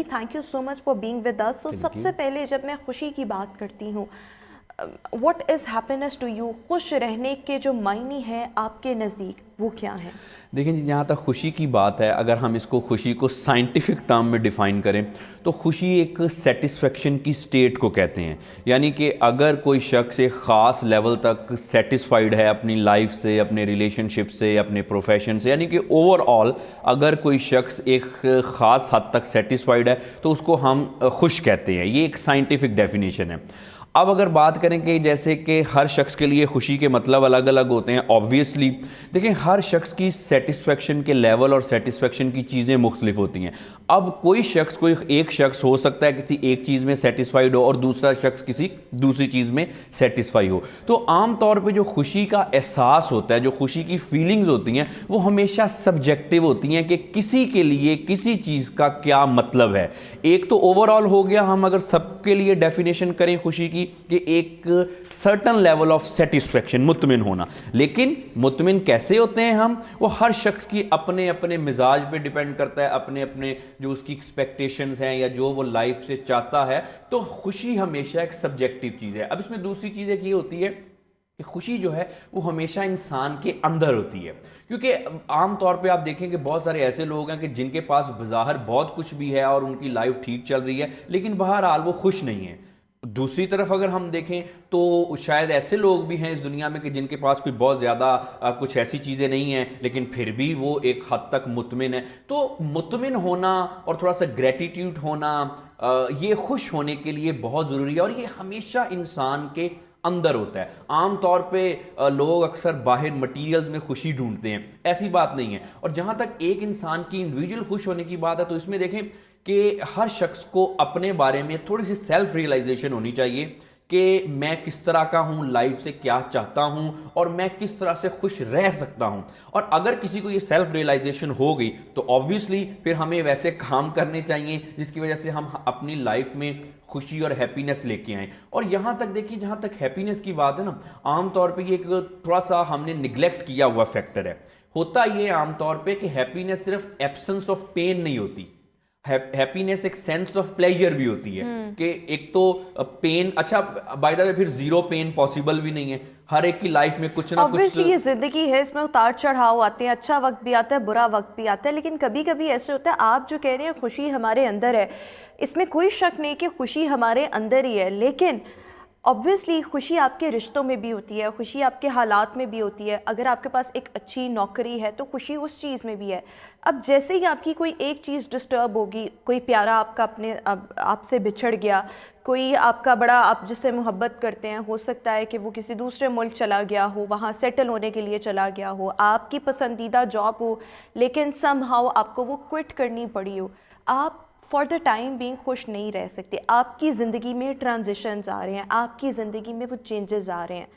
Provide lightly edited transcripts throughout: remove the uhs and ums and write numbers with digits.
Thank you so much for being with us. So सबसे पहले जब मैं खुशी की बात करती हूँ, what is happiness to you? खुश रहने के जो मायने हैं आपके नज़दीक वो क्या हैं? देखें जी, जहाँ तक खुशी की बात है, अगर हम इसको खुशी को साइंटिफिक टर्म में डिफ़ाइन करें तो खुशी एक सेटिस्फेक्शन की स्टेट को कहते हैं। यानी कि अगर कोई शख्स एक ख़ास लेवल तक सेटिस्फाइड है अपनी लाइफ से, अपने रिलेशनशिप से, अपने प्रोफेशन से, यानी कि ओवरऑल अगर कोई शख्स एक ख़ास हद तक सेटिस्फाइड है तो उसको हम खुश कहते हैं। ये एक साइंटिफिक डेफिनेशन है। अब अगर बात करें कि जैसे कि हर शख्स के लिए खुशी के मतलब अलग अलग होते हैं, ऑब्वियसली देखें हर शख्स की सेटिस्फेक्शन के लेवल और सेटिस्फेक्शन की चीज़ें मुख्तलिफ होती हैं। अब कोई एक शख्स हो सकता है किसी एक चीज़ में सेटिस्फाइड हो और दूसरा शख्स किसी दूसरी चीज़ में सेटिस्फाई हो। तो आम तौर पे जो खुशी का एहसास होता है, जो खुशी की फीलिंग्स होती हैं, वो हमेशा सब्जेक्टिव होती हैं कि किसी के लिए किसी चीज़ का क्या मतलब है। एक तो ओवरऑल हो गया, हम अगर सबके लिए डेफिनेशन करें खुशी की कि एक सर्टन लेवल ऑफ सेटिस्फेक्शन, मुतमिन होना। लेकिन मुतमिन कैसे होते हैं हम, वो हर शख्स की अपने अपने मिजाज पे डिपेंड करता है, अपने अपने जो उसकी एक्सपेक्टेशंस हैं या जो वो लाइफ से चाहता है। तो खुशी हमेशा एक सब्जेक्टिव चीज़ है। अब इसमें दूसरी चीज़ एक ये होती है कि खुशी जो है वो हमेशा इंसान के अंदर होती है, क्योंकि आम तौर पे आप देखें कि बहुत सारे ऐसे लोग हैं कि जिनके पास बज़ाहिर बहुत कुछ भी है और उनकी लाइफ ठीक चल रही है, लेकिन बहरहाल वो खुश नहीं है। दूसरी तरफ अगर हम देखें तो शायद ऐसे लोग भी हैं इस दुनिया में कि जिनके पास कोई बहुत ज़्यादा कुछ ऐसी चीज़ें नहीं हैं, लेकिन फिर भी वो एक हद तक मुतमिन है। तो मुतमिन होना और थोड़ा सा ग्रेटिट्यूड होना, ये खुश होने के लिए बहुत ज़रूरी है और ये हमेशा इंसान के अंदर होता है। आम तौर पे लोग अक्सर बाहर मटेरियल्स में खुशी ढूंढते हैं, ऐसी बात नहीं है। और जहाँ तक एक इंसान की इंडिविजुअल खुश होने की बात है, तो इसमें देखें कि हर शख्स को अपने बारे में थोड़ी सी सेल्फ रियलाइजेशन होनी चाहिए कि मैं किस तरह का हूँ, लाइफ से क्या चाहता हूँ और मैं किस तरह से खुश रह सकता हूँ। और अगर किसी को ये सेल्फ रियलाइजेशन हो गई तो ऑब्वियसली फिर हमें वैसे काम करने चाहिए जिसकी वजह से हम अपनी लाइफ में खुशी और हैप्पीनेस लेके आएँ। और यहाँ तक देखिए, जहाँ तक हैप्पीनेस की बात है ना, आम तौर पे ये एक थोड़ा सा हमने निगलेक्ट किया हुआ फैक्टर है। होता ये आम तौर पे कि हैप्पीनेस सिर्फ एब्सेंस ऑफ पेन नहीं होती, हैप्पीनेस एक सेंस ऑफ प्लेजर भी होती है। कि एक तो पेन, अच्छा बाय द वे फिर जीरो पेन पॉसिबल भी नहीं है। हर एक की लाइफ में कुछ ना कुछ, ऑब्वियसली ये जिंदगी है, इसमें उतार चढ़ाव आते हैं, अच्छा वक्त भी आता है, बुरा वक्त भी आता है, लेकिन कभी कभी ऐसे होता है, आप जो कह रहे हैं खुशी हमारे अंदर है, इसमें कोई शक नहीं कि खुशी हमारे अंदर ही है, लेकिन ऑब्वियसली खुशी आपके रिश्तों में भी होती है, खुशी आपके हालात में भी होती है। अगर आपके पास एक अच्छी नौकरी है तो खुशी उस चीज़ में भी है। अब जैसे ही आपकी कोई एक चीज़ डिस्टर्ब होगी, कोई प्यारा आपका आपसे बिछड़ गया, कोई आपका बड़ा, आप जिससे मोहब्बत करते हैं, हो सकता है कि वो किसी दूसरे मुल्क चला गया हो, वहाँ सेटल होने के लिए चला गया हो, आपकी पसंदीदा जॉब हो लेकिन समहाउ आपको वो क्विट करनी पड़ी हो, आप फॉर द टाइम बीइंग खुश नहीं रह सकते। आपकी ज़िंदगी में ट्रांजिशंस आ रहे हैं, आपकी ज़िंदगी में वो चेंजेस आ रहे हैं।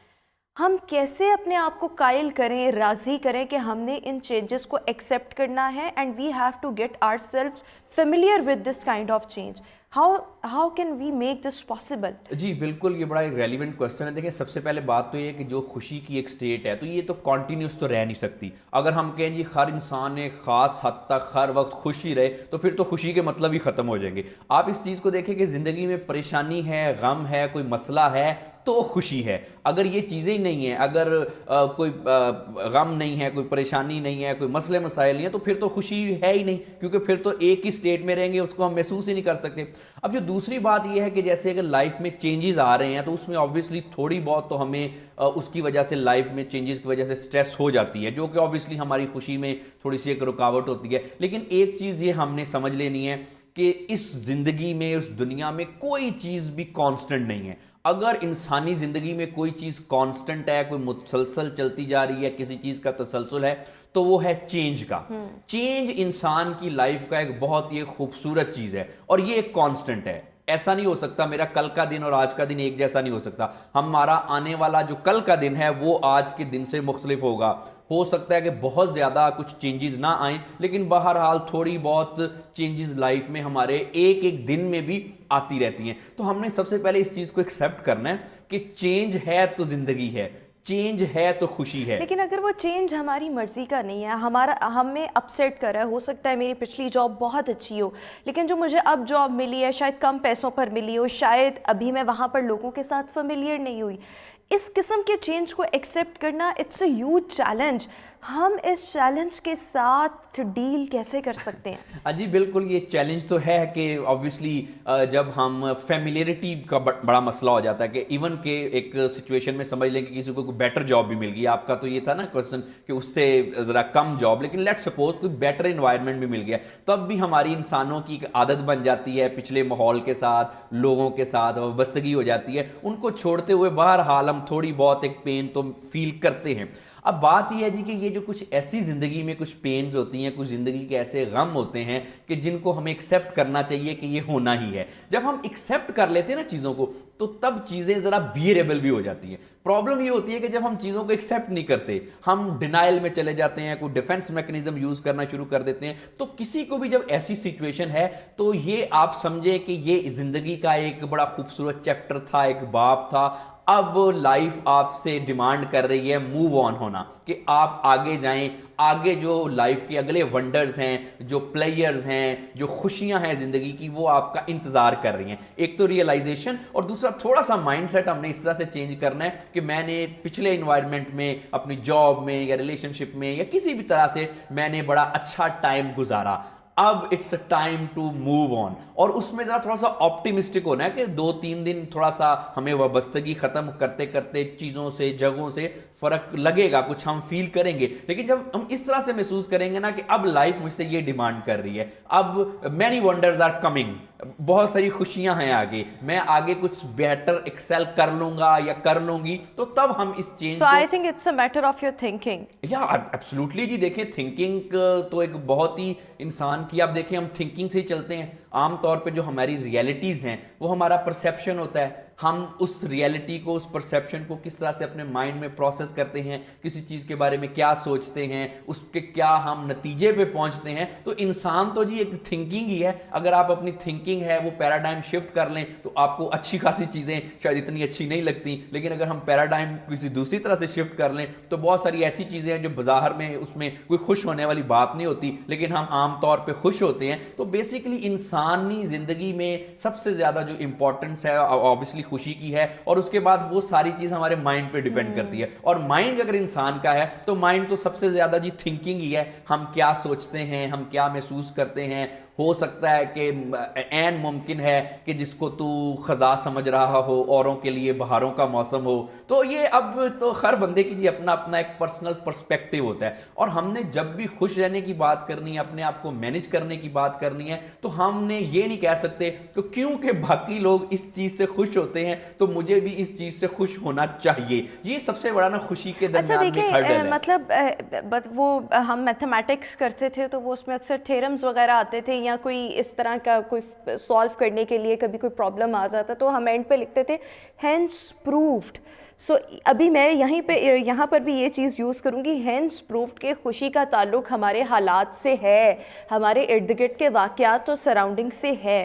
हम कैसे अपने आप को कायल करें, राज़ी करें कि हमने इन चेंजेस को एक्सेप्ट करना है and we have to get ourselves familiar with this kind of change. How can we make this possible? जी बिल्कुल, ये बड़ा एक रेलिवेंट क्वेश्चन है। देखिए सबसे पहले बात तो ये है कि जो खुशी की एक स्टेट है तो ये तो कॉन्टीन्यूस तो रह नहीं सकती। अगर हम कहें जी हर इंसान ने ख़ास हद तक हर वक्त खुशी रहे तो फिर तो खुशी के मतलब ही ख़त्म हो जाएंगे। आप इस चीज़ को देखें कि ज़िंदगी में परेशानी है, गम है, कोई मसला है तो खुशी है। अगर ये चीज़ें ही नहीं हैं, अगर कोई गम नहीं है, कोई परेशानी नहीं है, कोई मसले मसाइल नहीं है, तो फिर तो खुशी है ही नहीं, क्योंकि फिर तो एक ही स्टेट में रहेंगे, उसको हम महसूस ही नहीं कर सकते। अब जो दूसरी बात ये है कि जैसे अगर लाइफ में चेंजेस आ रहे हैं तो उसमें ऑब्वियसली थोड़ी बहुत तो हमें उसकी वजह से लाइफ में चेंजेस की वजह से स्ट्रेस हो जाती है, जो कि ऑब्वियसली हमारी खुशी में थोड़ी सी एक रुकावट होती है। लेकिन एक चीज़ ये हमने समझ लेनी है कि इस ज़िंदगी में, उस दुनिया में कोई चीज़ भी कांस्टेंट नहीं है। अगर इंसानी ज़िंदगी में कोई चीज़ कांस्टेंट है, कोई मुसलसल चलती जा रही है, किसी चीज़ का तसलसल है, तो वो है चेंज का। चेंज इंसान की लाइफ का एक बहुत ही खूबसूरत चीज़ है और ये एक कांस्टेंट है। ऐसा नहीं हो सकता मेरा कल का दिन और आज का दिन एक जैसा नहीं हो सकता। हमारा आने वाला जो कल का दिन है वो आज के दिन से मुख्तलिफ होगा। हो सकता है कि बहुत ज़्यादा कुछ चेंजेस ना आए, लेकिन बहरहाल थोड़ी बहुत चेंजेस लाइफ में हमारे एक एक दिन में भी आती रहती हैं। तो हमने सबसे पहले इस चीज़ को एक्सेप्ट करना है कि चेंज है तो ज़िंदगी है, चेंज है तो खुशी है। लेकिन अगर वो चेंज हमारी मर्ज़ी का नहीं है, हमारा हमें अपसेट कर रहा है, हो सकता है मेरी पिछली जॉब बहुत अच्छी हो लेकिन जो मुझे अब जॉब मिली है शायद कम पैसों पर मिली हो, शायद अभी मैं वहाँ पर लोगों के साथ फेमिलियर नहीं हुई, इस किस्म के चेंज को एक्सेप्ट करना इट्स अ ह्यूज चैलेंज। हम इस चैलेंज के साथ डील कैसे कर सकते हैं? जी बिल्कुल, ये चैलेंज तो है कि ऑब्वियसली जब हम फैमिलियरिटी का बड़ा मसला हो जाता है कि इवन के एक सिचुएशन में समझ लें कि किसी को कोई बेटर जॉब भी मिल गई, आपका तो ये था ना क्वेश्चन कि उससे ज़रा कम जॉब, लेकिन लेट्स सपोज कोई बेटर इन्वायरमेंट भी मिल गया, तब भी हमारी इंसानों की एक आदत बन जाती है पिछले माहौल के साथ, लोगों के साथ वाबस्तगी हो जाती है, उनको छोड़ते हुए बहरहाल हम थोड़ी बहुत एक पेन तो फील करते हैं। अब बात यह है जी कि ये जो कुछ ऐसी ज़िंदगी में कुछ पेन्स होती हैं, कुछ ज़िंदगी के ऐसे गम होते हैं कि जिनको हमें एक्सेप्ट करना चाहिए कि ये होना ही है। जब हम एक्सेप्ट कर लेते हैं ना चीज़ों को, तो तब चीज़ें ज़रा बियरेबल भी हो जाती हैं। प्रॉब्लम ये होती है कि जब हम चीज़ों को एक्सेप्ट नहीं करते, हम डिनाइल में चले जाते हैं, कोई डिफेंस मैकेनिज्म यूज़ करना शुरू कर देते हैं, तो किसी को भी जब ऐसी सिचुएशन है तो ये आप समझे कि ये ज़िंदगी का एक बड़ा खूबसूरत चैप्टर था, एक बाब था। अब लाइफ आपसे डिमांड कर रही है मूव ऑन होना, कि आप आगे जाएं, आगे जो लाइफ के अगले वंडर्स हैं, जो प्लेयर्स हैं, जो खुशियां हैं ज़िंदगी की, वो आपका इंतज़ार कर रही हैं। एक तो रियलाइजेशन, और दूसरा थोड़ा सा माइंडसेट हमने इस तरह से चेंज करना है कि मैंने पिछले इन्वायरमेंट में, अपनी जॉब में या रिलेशनशिप में या किसी भी तरह से मैंने बड़ा अच्छा टाइम गुजारा, अब it's a time to move on. और उसमें ज़रा थोड़ा सा ऑप्टिमिस्टिक होना है कि 2-3 दिन थोड़ा सा हमें वाबस्तगी ख़त्म करते करते चीज़ों से, जगहों से फ़र्क लगेगा, कुछ हम फील करेंगे, लेकिन जब हम इस तरह से महसूस करेंगे ना कि अब लाइफ मुझसे ये डिमांड कर रही है, अब मैनी वंडर्स आर कमिंग, बहुत सारी खुशियां हैं आगे, मैं आगे कुछ बेटर एक्सेल कर लूंगा या कर लूंगी, तो तब हम इस change So I think it's a matter of your thinking. या एब्सोल्युटली जी। देखें, थिंकिंग तो एक बहुत ही इंसान की, आप देखें हम थिंकिंग से ही चलते हैं। आमतौर पे जो हमारी रियलिटीज़ हैं वो हमारा परसेप्शन होता है, हम उस रियलिटी को, उस परसेप्शन को किस तरह से अपने माइंड में प्रोसेस करते हैं, किसी चीज़ के बारे में क्या सोचते हैं, उसके क्या हम नतीजे पे पहुंचते हैं। तो इंसान तो जी एक थिंकिंग ही है। अगर आप अपनी थिंकिंग है वो पैराडाइम शिफ्ट कर लें तो आपको अच्छी खासी चीज़ें शायद इतनी अच्छी नहीं लगती, लेकिन अगर हम पैराडाइम किसी दूसरी तरह से शिफ्ट कर लें तो बहुत सारी ऐसी चीज़ें हैं जो बाज़ार में उसमें कोई खुश होने वाली बात नहीं होती, लेकिन हम आम तौर पर खुश होते हैं। तो बेसिकली इंसानी ज़िंदगी में सबसे ज़्यादा जो इंपॉर्टेंस है ऑब्वियसली खुशी की है, और उसके बाद वो सारी चीज हमारे माइंड पे डिपेंड करती है। और माइंड अगर इंसान का है तो माइंड तो सबसे ज्यादा जी थिंकिंग ही है, हम क्या सोचते हैं, हम क्या महसूस करते हैं। हो सकता है कि ऐन मुमकिन है कि जिसको तू खजा समझ रहा हो औरों के लिए बहारों का मौसम हो। तो ये अब तो हर बंदे की जी अपना अपना एक पर्सनल पर्सपेक्टिव होता है, और हमने जब भी खुश रहने की बात करनी है, अपने आप को मैनेज करने की बात करनी है, तो हमने ये नहीं कह सकते कि क्योंकि बाकी लोग इस चीज़ से खुश होते हैं तो मुझे भी इस चीज़ से खुश होना चाहिए। ये सबसे बड़ा ना खुशी के दरमियान में हर्डल है। मतलब वो हम मैथमेटिक्स करते थे तो वो उसमें अक्सर थ्योरम्स वगैरह आते थे, या कोई इस तरह का कोई सॉल्व करने के लिए कभी कोई प्रॉब्लम आ जाता तो हम एंड पे लिखते थे हेंस प्रूव्ड। सो अभी मैं यहाँ पर भी ये चीज़ यूज़ करूँगी, हेंस प्रूव्ड के खुशी का ताल्लुक़ हमारे हालात से है, हमारे इर्द गिर्द के वाक़यात और सराउंडिंग से है।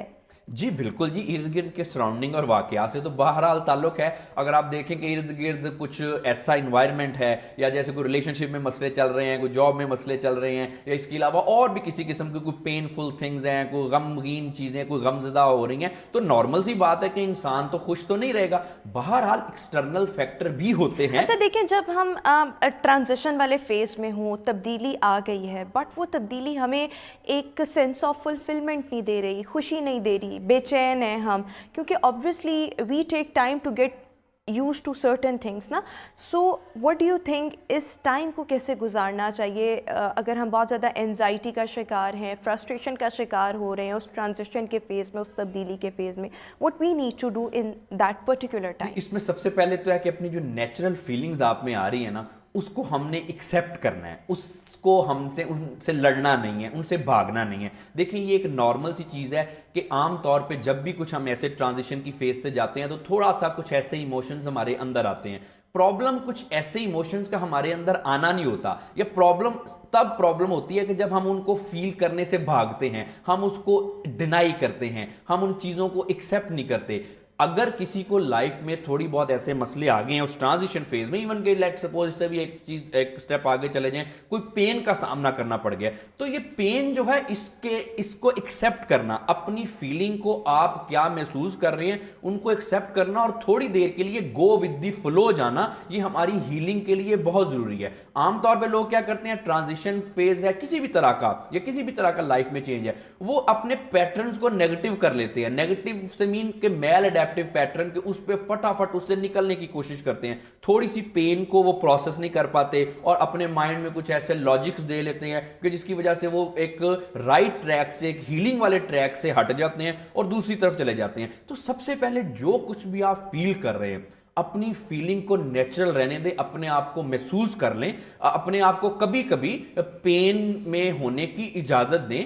जी बिल्कुल जी, इर्द गिर्द के सराउंडिंग और वाक़या से तो बहरहाल ताल्लुक़ है। अगर आप देखें कि इर्द गिर्द कुछ ऐसा इन्वायरमेंट है, या जैसे कोई रिलेशनशिप में मसले चल रहे हैं, कोई जॉब में मसले चल रहे हैं, या इसके अलावा और भी किसी किस्म की कोई पेनफुल थिंग्स हैं, कोई गमगीन चीज़ें, कोई गमज़दा हो रही हैं, तो नॉर्मल सी बात है कि इंसान तो खुश तो नहीं रहेगा। बहरहाल एक्सटर्नल फैक्टर भी होते हैं। अच्छा देखें, जब हम ट्रांजिशन वाले फेज़ में हों, तब्दीली आ गई है, बट वो तब्दीली हमें एक सेंस ऑफ फुलफिलमेंट नहीं दे रही, खुशी नहीं दे रही, बेचैन हैं हम, क्योंकि obviously we take time to get used to certain things ना। So what do you think, इस टाइम को कैसे गुजारना चाहिए अगर हम बहुत ज़्यादा एनजाइटी का शिकार हैं, फ्रस्ट्रेशन का शिकार हो रहे हैं उस ट्रांजिशन के फेज़ में, उस तब्दीली के फेज़ में, what we need to do in that particular time? इसमें सबसे पहले तो है कि अपनी जो नेचुरल फीलिंग्स आप में आ रही है ना, उसको हमने एक्सेप्ट करना है, उसको हमसे उनसे लड़ना नहीं है, उनसे भागना नहीं है। देखिए ये एक नॉर्मल सी चीज़ है कि आम तौर पे जब भी कुछ हम ऐसे ट्रांजिशन की फेज से जाते हैं तो थोड़ा सा कुछ ऐसे इमोशंस हमारे अंदर आते हैं। प्रॉब्लम कुछ ऐसे इमोशंस का हमारे अंदर आना नहीं होता, या प्रॉब्लम होती है कि जब हम उनको फील करने से भागते हैं, हम उसको डिनाई करते हैं, हम उन चीज़ों को एक्सेप्ट नहीं करते। اگر کسی کو لائف میں تھوڑی بہت ایسے مسئلے آ گئے ہیں اس ٹرانزیشن فیز میں، ایون کہ لیٹ سپوز اس سے بھی ایک سٹیپ آگے چلے جائیں، کوئی پین کا سامنا کرنا پڑ گیا، تو یہ پین جو ہے اس کو ایکسیپٹ کرنا، اپنی فیلنگ کو آپ کیا محسوس کر رہے ہیں ان کو ایکسیپٹ کرنا اور تھوڑی دیر کے لیے گو ود دی فلو جانا، یہ ہماری ہیلنگ کے لیے بہت ضروری ہے۔ عام طور پہ لوگ کیا کرتے ہیں، ٹرانزیشن فیز ہے کسی بھی طرح کا یا کسی بھی طرح کا لائف میں چینج ہے، وہ اپنے پیٹرنز کو نیگیٹو کر لیتے ہیں۔ نیگیٹو سے مین کہ میل اڈیپٹیو پیٹرن، کہ اس پہ فٹافٹ اس سے نکلنے کی کوشش کرتے ہیں، تھوڑی سی پین کو وہ پروسیس نہیں کر پاتے اور اپنے مائنڈ میں کچھ ایسے لاجکس دے لیتے ہیں کہ جس کی وجہ سے وہ ایک رائٹ ٹریک سے، ایک ہیلنگ والے ٹریک سے ہٹ جاتے ہیں اور دوسری طرف چلے جاتے ہیں۔ تو سب سے پہلے جو کچھ بھی آپ فیل کر رہے ہیں، اپنی فیلنگ کو نیچرل رہنے دیں، اپنے آپ کو محسوس کر لیں، اپنے آپ کو کبھی کبھی پین میں ہونے کی اجازت دیں۔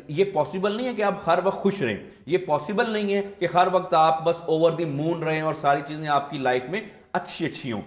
یہ پاسبل نہیں ہے کہ آپ ہر وقت خوش رہیں، یہ پاسبل نہیں ہے کہ ہر وقت آپ بس اوور دی مون رہیں اور ساری چیزیں آپ کی لائف میں اچھی ہوں۔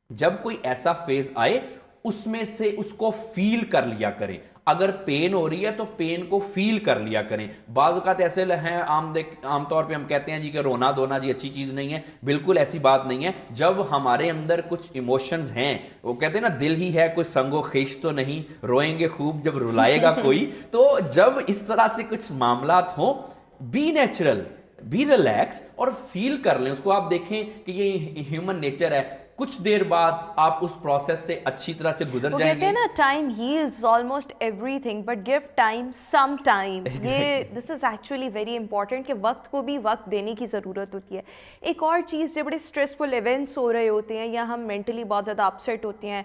جب کوئی ایسا فیز آئے اس میں سے اس کو فیل کر لیا کریں۔ اگر پین ہو رہی ہے تو پین کو فیل کر لیا کریں۔ بعض اوقات ایسے ہیں عام طور پہ ہم کہتے ہیں جی کہ رونا دھونا جی اچھی چیز نہیں ہے، بالکل ایسی بات نہیں ہے۔ جب ہمارے اندر کچھ ایموشنز ہیں، وہ کہتے ہیں نا دل ہی ہے کوئی سنگ و خیش تو نہیں، روئیں گے خوب جب رلائے گا کوئی۔ تو جب اس طرح سے کچھ معاملات ہوں، بی نیچرل، بی ریلیکس اور فیل کر لیں اس کو۔ آپ دیکھیں کہ یہ ہیومن نیچر ہے، کچھ دیر بعد آپ اس پروسیس سے اچھی طرح سے گزر جائیں گے۔ وہ کہتے ہیں نا time heals almost everything but give time some time. یہ this is actually very important کہ وقت کو بھی وقت دینے کی ضرورت ہوتی ہے۔ ایک اور چیز، جب بڑے اسٹریسفل ایونٹس ہو رہے ہوتے ہیں یا ہم مینٹلی بہت زیادہ اپسیٹ ہوتے ہیں،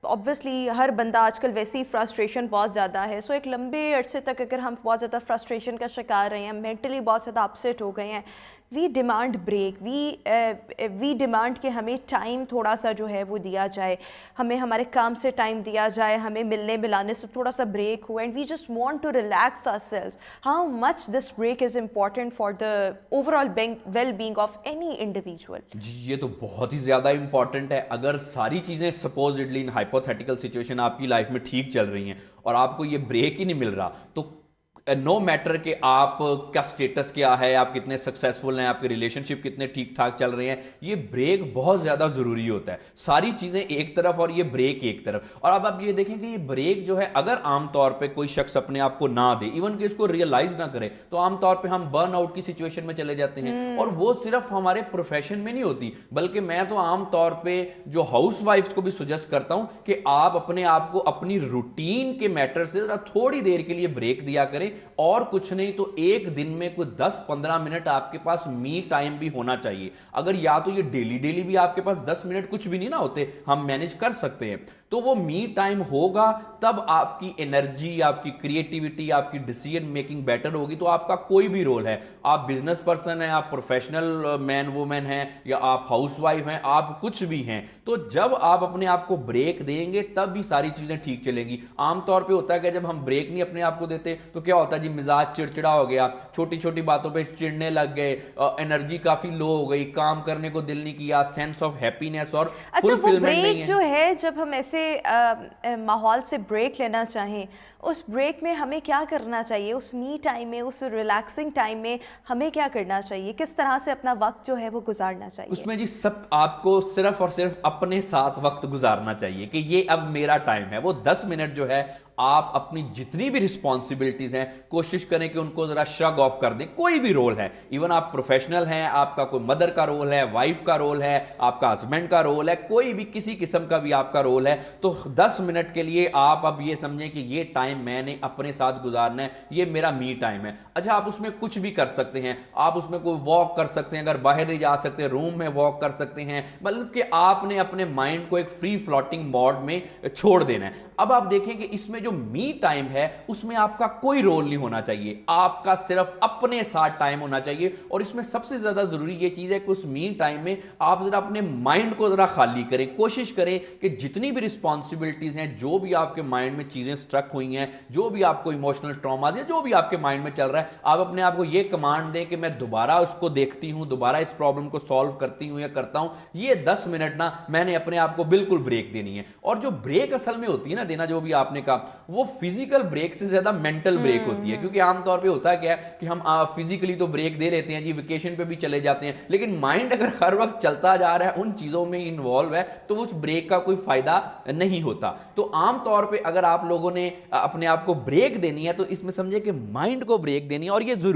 obviously ہر بندہ آج کل ویسے ہی فرسٹریشن بہت زیادہ ہے، سو ایک لمبے عرصے تک اگر ہم بہت زیادہ فرسٹریشن کا شکار رہے ہیں، مینٹلی بہت زیادہ اپسیٹ ہو گئے ہیں، وی ڈیمانڈ بریک، وی ڈیمانڈ کہ ہمیں ٹائم تھوڑا سا جو ہے وہ دیا جائے، ہمیں ہمارے کام سے ٹائم دیا جائے، ہمیں ملنے ملانے سے تھوڑا سا بریک ہو، and we just want to relax ourselves. How much this break is important for the overall wellbeing of any individual. جی یہ تو بہت ہی زیادہ امپورٹنٹ ہے۔ اگر ساری چیزیں سپوزڈلی ہائپوتھیٹیکل سچویشن آپ کی لائف میں ٹھیک چل رہی ہیں اور آپ کو یہ بریک ہی نہیں مل رہا، تو نو میٹر کہ آپ کا سٹیٹس کیا ہے، آپ کتنے سکسیسفل ہیں، آپ کے ریلیشن شپ کتنے ٹھیک ٹھاک چل رہے ہیں، یہ بریک بہت زیادہ ضروری ہوتا ہے۔ ساری چیزیں ایک طرف اور یہ بریک ایک طرف۔ اور اب آپ یہ دیکھیں کہ یہ بریک جو ہے اگر عام طور پہ کوئی شخص اپنے آپ کو نہ دے، ایون کہ اس کو ریئلائز نہ کرے، تو عام طور پہ ہم برن آؤٹ کی سچویشن میں چلے جاتے ہیں۔ اور وہ صرف ہمارے پروفیشن میں نہیں ہوتی، بلکہ میں تو عام طور پہ جو ہاؤس وائفز کو بھی سجیسٹ کرتا ہوں کہ آپ اپنے آپ کو اپنی روٹین کے میٹر سے ذرا تھوڑی دیر کے لیے بریک دیا کریں، اور کچھ نہیں تو ایک دن میں کوئی 10-15 منٹ آپ کے پاس می ٹائم بھی ہونا چاہیے۔ اگر یا تو یہ ڈیلی بھی آپ کے پاس 10 منٹ کچھ بھی نہیں نہ ہوتے، ہم مینج کر سکتے ہیں، تو وہ می ٹائم ہوگا تب آپ کی انرجی، آپ کی کریٹیوٹی، آپ کی ڈیسیژن میکنگ بیٹر ہوگی۔ تو آپ کا کوئی بھی رول ہے، آپ بزنس پرسن ہیں، آپ پروفیشنل مین وومن ہیں، یا آپ ہاؤس وائف ہیں، آپ کچھ بھی ہیں، تو جب آپ اپنے آپ کو بریک دیں گے تب بھی ساری چیزیں ٹھیک چلیں گی۔ عام طور پہ ہوتا ہے کہ جب ہم بریک نہیں اپنے آپ کو دیتے تو کیا ہوتا ہے جی، مزاج چڑچڑا ہو گیا، چھوٹی چھوٹی باتوں پہ چڑنے لگ گئے، انرجی کافی لو ہو گئی، کام کرنے کو دل نہیں کیا، سینس آف ہیپینس اور فلفلمنٹ نہیں ہے۔ بریک جو ہے، جب ہم ایسے ماحول سے بریک لینا چاہیں، اس بریک میں ہمیں کیا کرنا چاہیے؟ اس می ٹائم میں، اس ریلیکسنگ ٹائم میں ہمیں کیا کرنا چاہیے؟ کس طرح سے اپنا وقت جو ہے وہ گزارنا چاہیے؟ اس میں جی سب آپ کو صرف اور صرف اپنے ساتھ وقت گزارنا چاہیے کہ یہ اب میرا ٹائم ہے۔ وہ 10 منٹ جو ہے آپ اپنی جتنی بھی رسپانسبلٹیز ہیں کوشش کریں کہ ان کو ذرا شگ آف کر دیں۔ کوئی بھی رول ہے، ایون آپ پروفیشنل ہیں، آپ کا کوئی مدر کا رول ہے، وائف کا رول ہے، آپ کا ہسبینڈ کا رول ہے، کوئی بھی کسی قسم کا بھی آپ کا رول ہے، تو 10 منٹ کے لیے آپ اب یہ سمجھیں کہ یہ ٹائم میں نے اپنے ساتھ گزارنا ہے، یہ میرا می ٹائم ہے۔ اچھا، آپ اس میں کچھ بھی کر سکتے ہیں، آپ اس میں کوئی واک کر سکتے ہیں، اگر باہر نہیں جا سکتے روم میں واک کر سکتے ہیں، بلکہ آپ نے اپنے مائنڈ کو ایک فری فلوٹنگ موڈ میں چھوڑ دینا ہے۔ اب آپ دیکھیں کہ اس میں جو می ٹائم ہے اس میں آپ کا کوئی رول نہیں ہونا چاہیے، آپ کا صرف اپنے ساتھ ٹائم ہونا چاہیے۔ اور اس میں سب سے زیادہ ضروری یہ چیز ہے کہ اس می ٹائم میں آپ ذرا اپنے مائنڈ کو ذرا خالی کریں، کوشش کریں کہ جتنی بھی رسپانسبلٹیز ہیں، جو بھی آپ کے مائنڈ میں چیزیں سٹرک ہوئی ہیں، جو بھی آپ کو ایموشنل ٹراماز یا جو بھی آپ کے مائنڈ میں چل رہا ہے، آپ اپنے آپ کو یہ کمانڈ دیں کہ میں دوبارہ اس کو دیکھتی ہوں، دوبارہ اس پرابلم کو سالو کرتی ہوں یا کرتا ہوں۔ یہ 10 منٹ نا میں نے اپنے آپ کو بالکل بریک دینی ہے۔ اور جو بریک اصل میں ہوتی ہے نا دینا، جو بھی آپ نے کہا، وہ فزیکل بریک سے زیادہ مینٹل بریک ہوتی ہے. کیونکہ عام طور پہ ہوتا کیا ہے کہ ہم فزیکلی تو بریک دے لیتے ہیں جی, ویکیشن پہ بھی چلے جاتے ہیں, لیکن مائنڈ اگر ہر وقت چلتا جا رہا ہے, ان چیزوں میں انوالو ہے, تو اس بریک کا کوئی فائدہ نہیں ہوتا. تو عام طور پہ اگر آپ لوگوں نے اپنے آپ کو بریک دینی ہے تو اس میں سمجھے کہ مائنڈ کو بریک دینی ہے, اور یہ ضرور